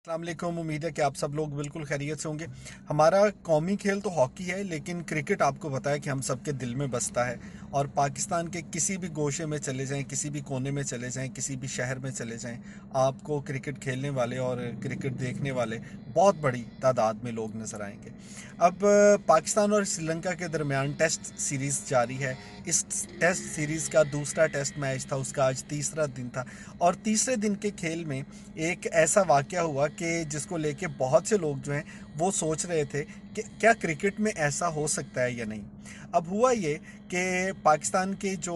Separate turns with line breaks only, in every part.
अस्सलाम वालेकुम। उम्मीद है कि आप सब लोग बिल्कुल खैरियत से होंगे। हमारा कौमी खेल तो हॉकी है, लेकिन क्रिकेट आपको पता है कि हम सबके दिल में बसता है। और पाकिस्तान के किसी भी गोशे में चले जाएं, किसी भी कोने में चले जाएं, किसी भी शहर में चले जाएं, आपको क्रिकेट खेलने वाले और क्रिकेट देखने वाले बहुत बड़ी तादाद में लोग नज़र आएंगे। अब पाकिस्तान और श्रीलंका के दरमियान टेस्ट सीरीज़ जारी है। इस टेस्ट सीरीज़ का दूसरा टेस्ट मैच था, उसका आज तीसरा दिन था। और तीसरे दिन के खेल में एक ऐसा वाक़या हुआ कि जिसको लेके बहुत से लोग जो हैं वो सोच रहे थे कि क्या क्रिकेट में ऐसा हो सकता है या नहीं। अब हुआ ये कि पाकिस्तान की जो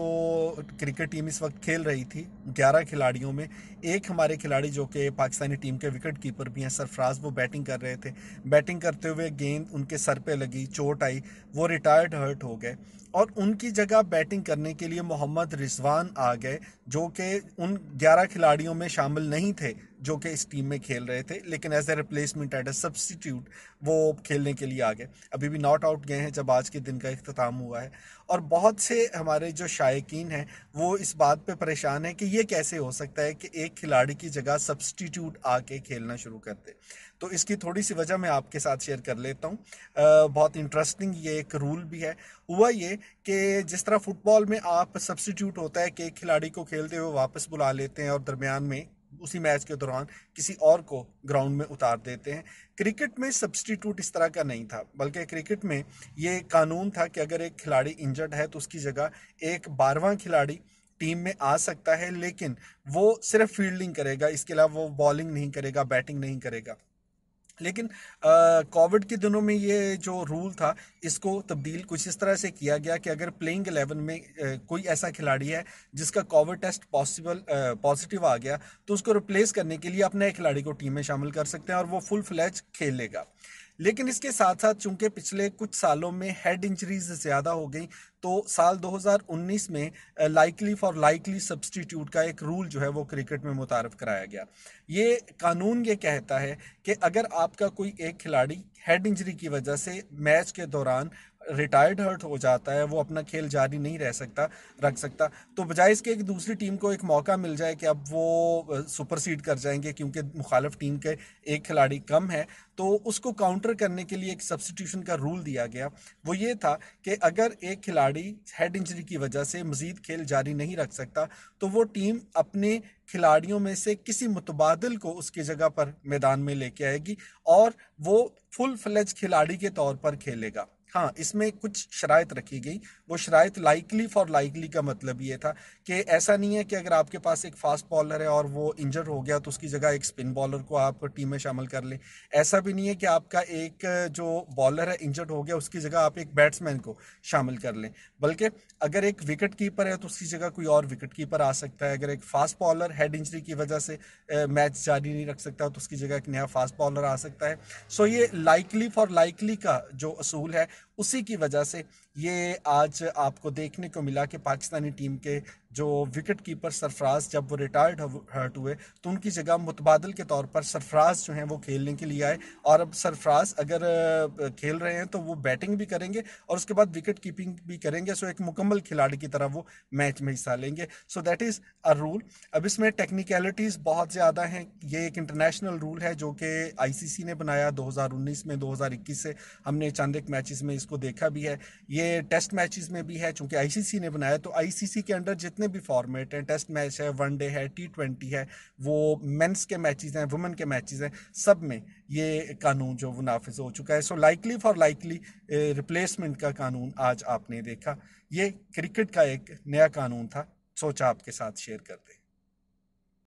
क्रिकेट टीम इस वक्त खेल रही थी, 11 खिलाड़ियों में एक हमारे खिलाड़ी जो कि पाकिस्तानी टीम के विकेट कीपर भी हैं, सरफराज, वो बैटिंग कर रहे थे। बैटिंग करते हुए गेंद उनके सर पे लगी, चोट आई, वो रिटायर्ड हर्ट हो गए। और उनकी जगह बैटिंग करने के लिए मोहम्मद रिजवान आ गए, जो कि उन 11 खिलाड़ियों में शामिल नहीं थे जो कि इस टीम में खेल रहे थे, लेकिन as a replacement, as a substitute वो खेलने के लिए आ गए। अभी भी नॉट आउट गए हैं जब आज के दिन का इख्तिताम हुआ है। और बहुत से हमारे जो शायकीन हैं वो इस बात पे परेशान हैं कि ये कैसे हो सकता है कि एक खिलाड़ी की जगह सब्सटीट्यूट आके खेलना शुरू कर दे। तो इसकी थोड़ी सी वजह मैं आपके साथ शेयर कर लेता हूँ। बहुत इंटरेस्टिंग ये एक रूल भी है। हुआ ये कि जिस तरह फुटबॉल में आप सब्सटीट्यूट होता है कि एक खिलाड़ी को खेलते हुए वापस बुला लेते हैं और दरमियान में उसी मैच के दौरान किसी और को ग्राउंड में उतार देते हैं, क्रिकेट में सब्सटीट्यूट इस तरह का नहीं था। बल्कि क्रिकेट में ये कानून था कि अगर एक खिलाड़ी इंजर्ड है तो उसकी जगह एक 12वां खिलाड़ी टीम में आ सकता है, लेकिन वो सिर्फ फील्डिंग करेगा, इसके अलावा वो बॉलिंग नहीं करेगा, बैटिंग नहीं करेगा। लेकिन कोविड के दिनों में ये जो रूल था, इसको तब्दील कुछ इस तरह से किया गया कि अगर प्लेइंग 11 में कोई ऐसा खिलाड़ी है जिसका कोविड टेस्ट पॉजिटिव आ गया, तो उसको रिप्लेस करने के लिए अपने एक खिलाड़ी को टीम में शामिल कर सकते हैं और वो फुल फ्लैज खेलेगा। लेकिन इसके साथ साथ चूंकि पिछले कुछ सालों में हेड इंजरीज ज़्यादा हो गई, तो साल 2019 में लाइकली फॉर लाइकली सब्सटीट्यूट का एक रूल जो है वो क्रिकेट में मुतारफ कराया गया। ये कानून ये कहता है कि अगर आपका कोई एक खिलाड़ी हेड इंजरी की वजह से मैच के दौरान रिटायर्ड हर्ट हो जाता है, वो अपना खेल जारी नहीं रख सकता, तो बजाय इसके एक दूसरी टीम को एक मौका मिल जाए कि अब वो सुपरसीड कर जाएंगे क्योंकि मुखालिफ टीम के एक खिलाड़ी कम है, तो उसको काउंटर करने के लिए एक सब्सटीट्यूशन का रूल दिया गया। वो ये था कि अगर एक खिलाड़ी हेड इंजरी की वजह से मजीद खेल जारी नहीं रख सकता, तो वो टीम अपने खिलाड़ियों में से किसी मुतबादिल को उसकी जगह पर मैदान में लेके आएगी और वो फुल फ्लेज खिलाड़ी के तौर पर खेलेगा। हाँ, इसमें कुछ शराइत रखी गई। वो शराइत लाइकली फॉर लाइकली का मतलब ये था कि ऐसा नहीं है कि अगर आपके पास एक फास्ट बॉलर है और वो इंजर हो गया तो उसकी जगह एक स्पिन बॉलर को आप टीम में शामिल कर लें। ऐसा भी नहीं है कि आपका एक जो बॉलर है इंजर्ड हो गया, उसकी जगह आप एक बैट्समैन को शामिल कर लें। बल्कि अगर एक विकेट कीपर है तो उसकी जगह कोई और विकेट कीपर आ सकता है। अगर एक फास्ट बॉलर हेड इंजरी की वजह से मैच जारी नहीं रख सकता तो उसकी जगह एक नया फास्ट बॉलर आ सकता है। सो ये लाइकली फॉर लाइकली का जो असूल है, उसी की वजह से ये आज आपको देखने को मिला कि पाकिस्तानी टीम के जो विकेट कीपर सरफराज, जब वो रिटायर्ड हर्ट हुए, तो उनकी जगह मुतबादल के तौर पर सरफराज जो हैं वो खेलने के लिए आए। और अब सरफराज अगर खेल रहे हैं तो वो बैटिंग भी करेंगे और उसके बाद विकेट कीपिंग भी करेंगे। सो एक मुकम्मल खिलाड़ी की तरह वो मैच में हिस्सा लेंगे। So that is a rule. अब इसमें टेक्निकलिटीज़ बहुत ज़्यादा हैं। ये एक इंटरनेशनल रूल है जो कि आईसीसी ने बनाया 2019 में। 2021 से हमने चंद एक मैचेस में इसको देखा भी है। ये टेस्ट मैचेस में भी है, चूंकि आईसीसी ने बनाया। तो आईसीसी के अंडर जितने भी फॉर्मेट हैं, टेस्ट मैच है, वनडे है, T20 है, वो मेंस के मैचेस हैं, वुमेन के मैचेस हैं, सब में ये कानून जो वो नाफिज हो चुका है। सो लाइकली फॉर लाइकली रिप्लेसमेंट का कानून आज आपने देखा। ये क्रिकेट का एक नया कानून था, सोचा आपके साथ शेयर कर दें।